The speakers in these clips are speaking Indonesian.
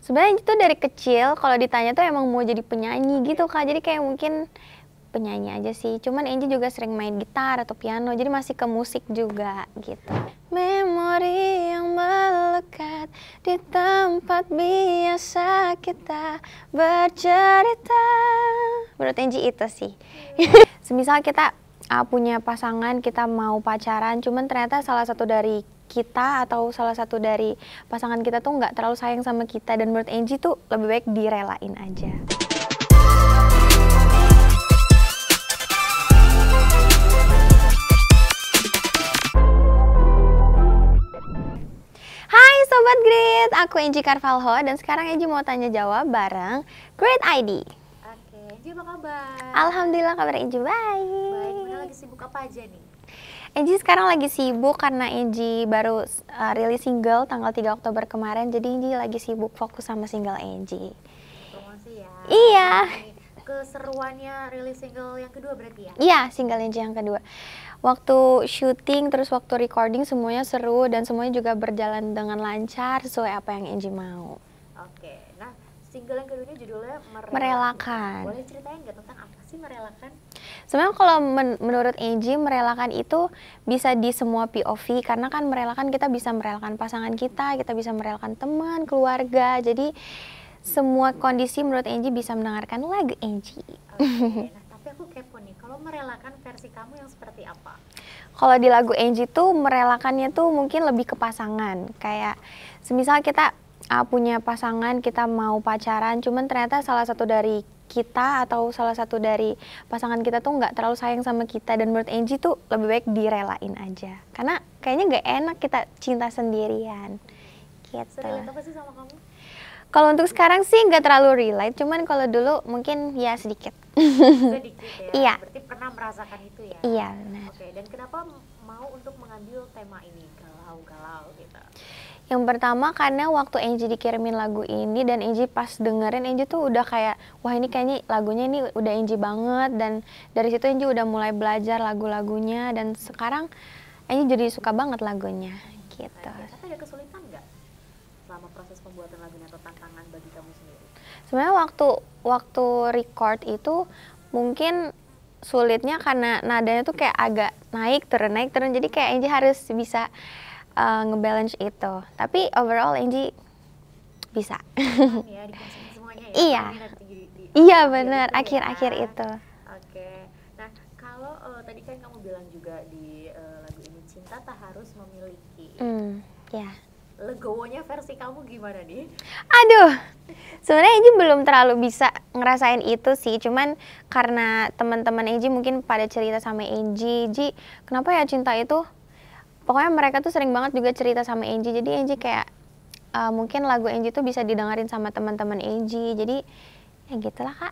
Sebenarnya itu dari kecil kalau ditanya tuh emang mau jadi penyanyi gitu Kak, jadi kayak mungkin penyanyi aja sih, cuman Angie juga sering main gitar atau piano, jadi masih ke musik juga gitu. Memori yang melekat di tempat biasa kita bercerita. Menurut Angie itu sih. Semisal kita punya pasangan, kita mau pacaran, cuman ternyata salah satu dari kita atau salah satu dari pasangan kita tuh nggak terlalu sayang sama kita, dan menurut Angie tuh lebih baik direlain aja. Hai Sobat Grit, aku Angie Carvalho dan sekarang Angie mau tanya jawab bareng Grit ID. Oke, Angie apa kabar? Alhamdulillah kabar Angie baik. Baik, mana lagi sibuk apa aja nih? Angie sekarang lagi sibuk karena Angie baru rilis single tanggal 3 Oktober kemarin. Jadi Angie lagi sibuk fokus sama single Angie. Promosi ya? Iya. Keseruannya rilis single yang kedua berarti ya? Iya, single Angie yang kedua. Waktu syuting terus waktu recording semuanya seru dan semuanya juga berjalan dengan lancar sesuai apa yang Angie mau. Oke, nah single yang kedua ini judulnya Merelakan. Boleh ceritain nggak tentang apa sih Merelakan? Sebenarnya kalau menurut Angie, merelakan itu bisa di semua POV, karena kan merelakan kita bisa merelakan pasangan kita bisa merelakan teman, keluarga. Jadi semua kondisi menurut Angie bisa mendengarkan lagu Angie. Oke, nah tapi aku kepo nih, kalau merelakan versi kamu yang seperti apa? Kalau di lagu Angie tuh merelakannya tuh mungkin lebih ke pasangan. Kayak semisal kita punya pasangan, kita mau pacaran, cuman ternyata salah satu dari kita atau salah satu dari pasangan kita tuh nggak terlalu sayang sama kita, dan menurut Angie tuh lebih baik direlain aja. Karena kayaknya nggak enak kita cinta sendirian. Gitu. Serelate apa sih sama kamu? Kalau untuk sekarang sih nggak terlalu relate, cuman kalau dulu mungkin ya sedikit. Sedikit ya? Iya. Berarti pernah merasakan itu ya? Iya benar. Oke, dan kenapa mau untuk mengambil tema ini, galau-galau gitu? Yang pertama karena waktu Angie dikirimin lagu ini dan Angie pas dengerin, Angie tuh udah kayak, wah ini kayaknya lagunya ini udah Angie banget, dan dari situ Angie udah mulai belajar lagu-lagunya dan sekarang Angie jadi suka banget lagunya gitu. Oke, tapi ada kesulitan nggak selama proses pembuatan lagunya atau tantangan bagi kamu sendiri? Sebenarnya waktu record itu mungkin sulitnya karena nadanya tuh kayak agak naik turun, jadi kayak Angie harus bisa ngebalance itu. Tapi overall Angie bisa. Ya, dikonsumsi semuanya ya? Iya. Iya benar, akhir-akhir itu. Oke, nah kalau tadi kan kamu bilang juga di lagu ini cinta tak harus memiliki. Ya. Legowonya versi kamu gimana nih? Aduh, sebenarnya Angie belum terlalu bisa ngerasain itu sih, cuman karena teman-teman Angie mungkin pada cerita sama Angie, kenapa ya cinta itu? Pokoknya mereka tuh sering banget juga cerita sama Angie, jadi Angie kayak mungkin lagu Angie tuh bisa didengerin sama teman-teman Angie, jadi ya gitulah Kak.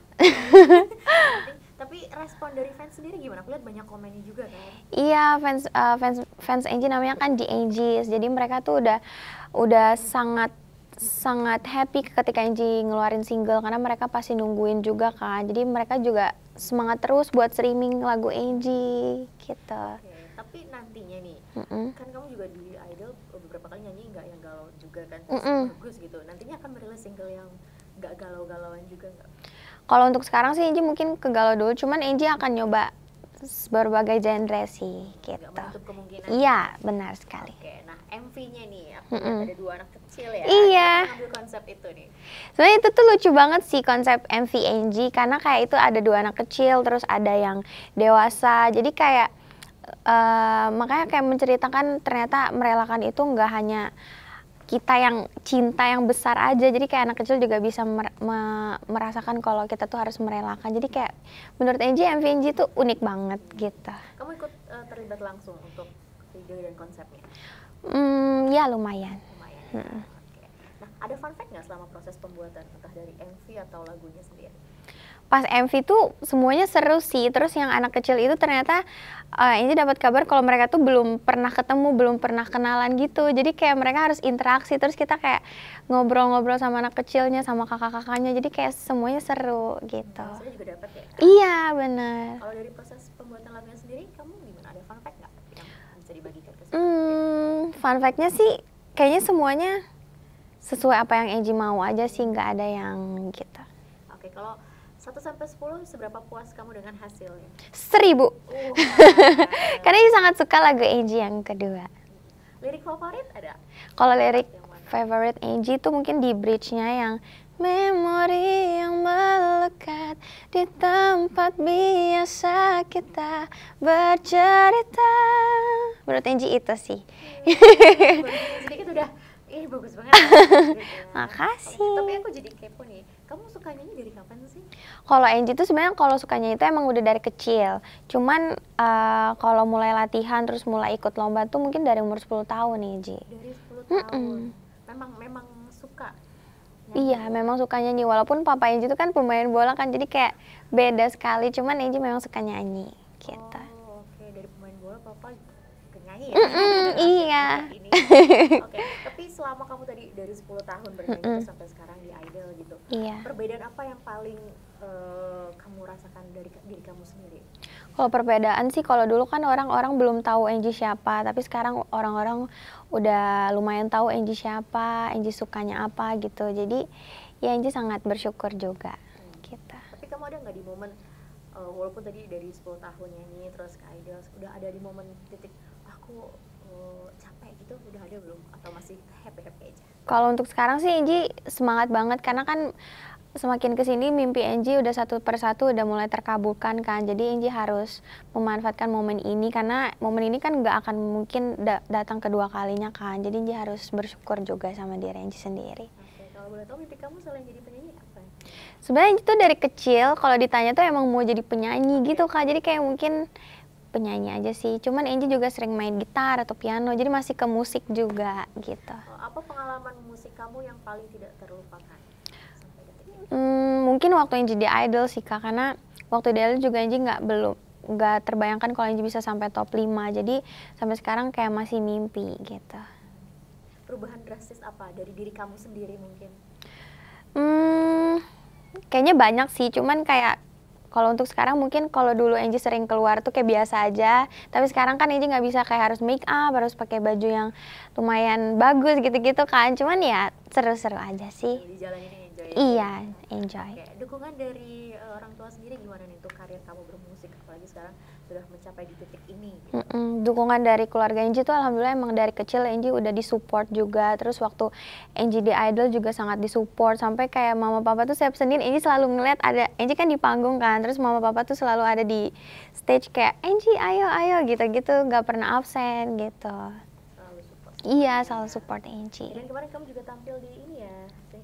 Tapi respon dari fans sendiri gimana? Aku lihat banyak komennya juga kan? Iya, fans Angie namanya kan The Angies, jadi mereka tuh udah sangat happy ketika Angie ngeluarin single, karena mereka pasti nungguin juga kan, jadi mereka juga semangat terus buat streaming lagu Angie gitu. Oke, tapi nantinya nih, kan kamu juga di Idol beberapa kali nyanyi nggak yang galau juga kan, terus bagus gitu. Nantinya akan merilis single yang nggak galau-galauan juga nggak? Kalau untuk sekarang sih Angie mungkin ke galau dulu, cuman Angie akan nyoba berbagai genre sih gitu. Nggak menutup kemungkinan? Iya, benar sekali. Oke, nah MV-nya nih, aku lihat ada 2 anak kecil ya. Iya. Kenapa ngambil konsep itu nih? Sebenarnya itu tuh lucu banget sih konsep MV Angie, karena kayak itu ada 2 anak kecil, terus ada yang dewasa, jadi kayak makanya kayak menceritakan ternyata merelakan itu nggak hanya kita yang cinta yang besar aja, jadi kayak anak kecil juga bisa merasakan kalau kita tuh harus merelakan. Jadi kayak menurut Angie, MV Angie tuh unik banget gitu. Kamu ikut terlibat langsung untuk ide dan konsepnya? Ya lumayan. Lumayan ya? Oke. Nah, ada fun fact nggak selama proses pembuatan, entah dari MV atau lagunya sendiri? Pas MV tuh semuanya seru sih, terus yang anak kecil itu ternyata ini dapat kabar kalau mereka tuh belum pernah ketemu, belum pernah kenalan gitu, jadi kayak mereka harus interaksi, terus kita kayak ngobrol-ngobrol sama anak kecilnya, sama kakak-kakaknya, jadi kayak semuanya seru gitu. Maksudnya juga dapat ya? Iya benar. Kalau dari proses pembuatan lagunya sendiri, kamu gimana? Ada fun fact nggak yang bisa dibagikan ke Fun fact-nya sih kayaknya semuanya sesuai apa yang Angie mau aja sih, nggak ada yang gitu. Oke, kalau 1 sampai 10 seberapa puas kamu dengan hasilnya? 1000. Karena Angie sangat suka lagu Angie yang kedua. Lirik favorit ada? Kalau lirik favorite Angie itu mungkin di bridge-nya yang memori yang melekat di tempat biasa kita bercerita. Menurut Angie itu sih. Sedikit udah, bagus banget. Gitu. Makasih. Tapi aku jadi kepo nih, kamu suka nyanyi dari kapan sih? Kalau Angie tuh sebenarnya kalau sukanya itu emang udah dari kecil. Cuman kalau mulai latihan terus mulai ikut lomba tuh mungkin dari umur 10 tahun Angie. Dari 10 tahun. Memang suka. Iya, memang suka nyanyi. Walaupun papa Angie itu kan pemain bola kan, jadi kayak beda sekali. Cuman Angie memang suka nyanyi, gitu. Oh, oke. Dari pemain bola papa ke nyanyi ya? Iya. Oke, tapi selama kamu tadi dari 10 tahun bernyanyi sampai sekarang di Idol gitu, Iya. perbedaan apa yang paling kamu rasakan dari diri kamu sendiri? Kalau perbedaan sih, kalau dulu kan orang-orang belum tahu Angie siapa, tapi sekarang orang-orang udah lumayan tahu Angie siapa, Angie sukanya apa gitu. Jadi ya Angie sangat bersyukur juga. Gitu. Tapi kamu ada nggak di momen, walaupun tadi dari 10 tahun nyanyi terus ke Idol, udah ada di momen titik aku capek gitu, udah ada belum? Atau masih happy-happy aja? Kalau untuk sekarang sih Angie semangat banget, karena kan semakin kesini mimpi Angie udah satu persatu udah mulai terkabulkan kan. Jadi Angie harus memanfaatkan momen ini, karena momen ini kan nggak akan mungkin datang kedua kalinya kan. Jadi Angie harus bersyukur juga sama diri Angie sendiri. Oke, kalau boleh tahu mimpi kamu selain jadi penyanyi apa? Sebenarnya Angie tuh dari kecil kalau ditanya tuh emang mau jadi penyanyi gitu Kak. Jadi kayak mungkin penyanyi aja sih. Cuman Angie juga sering main gitar atau piano, jadi masih ke musik juga gitu. Apa pengalaman musik kamu yang paling tidak terlupakan? Mungkin waktu Angie di Idol sih Kak, karena waktu di Idol juga Angie nggak terbayangkan kalau Angie bisa sampai top 5, jadi sampai sekarang kayak masih mimpi gitu. Perubahan drastis apa dari diri kamu sendiri mungkin? Kayaknya banyak sih, cuman kayak kalau untuk sekarang mungkin kalau dulu Angie sering keluar tuh kayak biasa aja, tapi sekarang kan Angie nggak bisa kayak harus make up, harus pakai baju yang lumayan bagus gitu-gitu kan. Cuman ya seru-seru aja sih. Di jalan ini enjoy. Iya, enjoy. Oke, dukungan dari orang tua sendiri gimana nih untuk karir kamu bermusik, apalagi sekarang sudah mencapai di titik ini gitu. Dukungan dari keluarga Angie tuh alhamdulillah emang dari kecil Angie udah disupport juga. Terus waktu Angie di Idol juga sangat disupport, sampai kayak mama papa tuh setiap Senin Angie selalu ngeliat ada Angie kan di panggung kan, terus mama papa tuh selalu ada di stage kayak Angie ayo gitu-gitu, nggak pernah absen gitu. Selalu support. Iya, selalu support Angie. Dan kemarin kamu juga tampil di ini ya,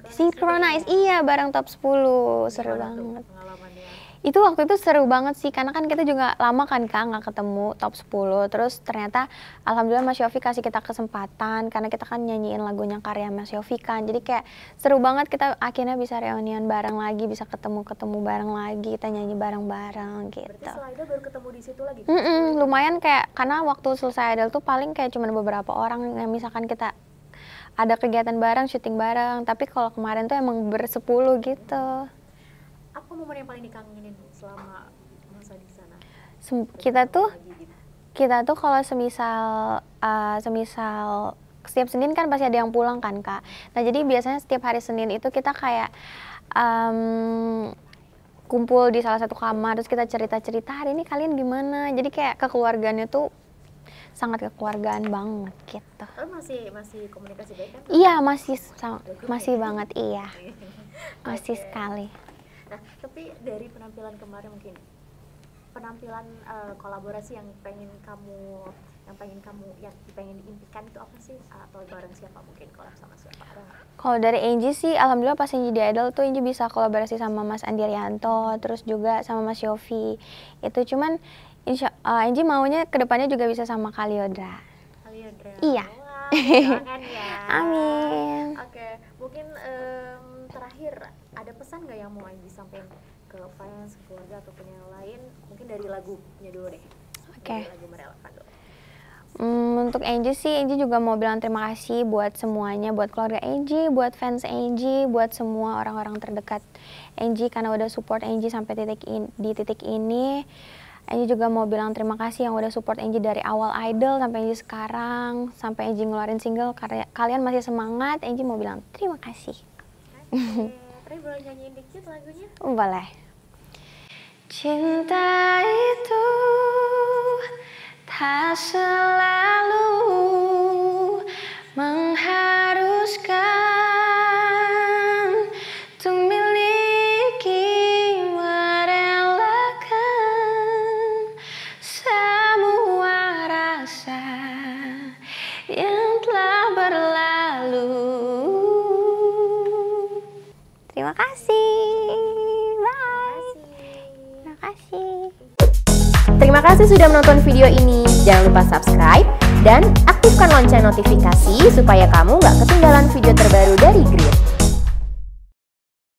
Synchronize, iya, bareng top 10, seru banget. Pengalamannya? Itu waktu itu seru banget sih, karena kan kita juga lama kan Kak nggak ketemu top 10, terus ternyata alhamdulillah Mas Yofi kasih kita kesempatan, karena kita kan nyanyiin lagunya karya Mas Yofi kan, jadi kayak seru banget kita akhirnya bisa reunian bareng lagi, bisa ketemu bareng lagi, kita nyanyi bareng-bareng gitu. Berarti setelah Idol baru ketemu di situ lagi? Lumayan kayak, karena waktu selesai Idol tuh paling kayak cuma beberapa orang yang misalkan kita ada kegiatan bareng, syuting bareng, tapi kalau kemarin tuh emang bersepuluh gitu. Apa momen yang paling dikangenin selama masa di sana? Kita tuh kalau semisal setiap Senin kan pasti ada yang pulang kan Kak. Nah jadi biasanya setiap hari Senin itu kita kayak kumpul di salah satu kamar, terus kita cerita-cerita hari ini kalian gimana. Jadi kayak kekeluargaannya tuh sangat kekeluargaan banget gitu. Masih komunikasi baik kan? Iya, masih banget, iya. Masih sekali. Nah, tapi dari penampilan kemarin mungkin penampilan kolaborasi yang pengen diimpikan itu apa sih? Atau bareng siapa mungkin, kolab sama siapa? Kalau dari Angie sih, alhamdulillah pas Angie di Idol tuh Angie bisa kolaborasi sama Mas Andi Rianto, terus juga sama Mas Yofi. Itu cuman Angie maunya kedepannya juga bisa sama Kaliodra. Iya. Wow, doakan ya. Amin. Oke, mungkin terakhir ada pesan nggak yang mau Angie sampaikan ke fans, keluarga ataupun yang lain? Mungkin dari lagunya dulu deh. Oke. Lagu merelakan dulu. Untuk Angie sih, Angie juga mau bilang terima kasih buat semuanya, buat keluarga Angie, buat fans Angie, buat semua orang-orang terdekat Angie karena udah support Angie sampai di titik ini. Angie juga mau bilang terima kasih yang udah support Angie dari awal idol sampai Angie sekarang, sampai Angie ngeluarin single. Karena kalian masih semangat, Angie mau bilang terima kasih. Tapi boleh nyanyiin dikit lagunya? Boleh. Cinta itu tak selalu mengharuskan untuk miliki, merelakan semua rasa yang telah berlalu. Terima kasih. Bye. Terima kasih. Terima kasih sudah menonton video ini. Jangan lupa subscribe dan aktifkan lonceng notifikasi supaya kamu nggak ketinggalan video terbaru dari Grit.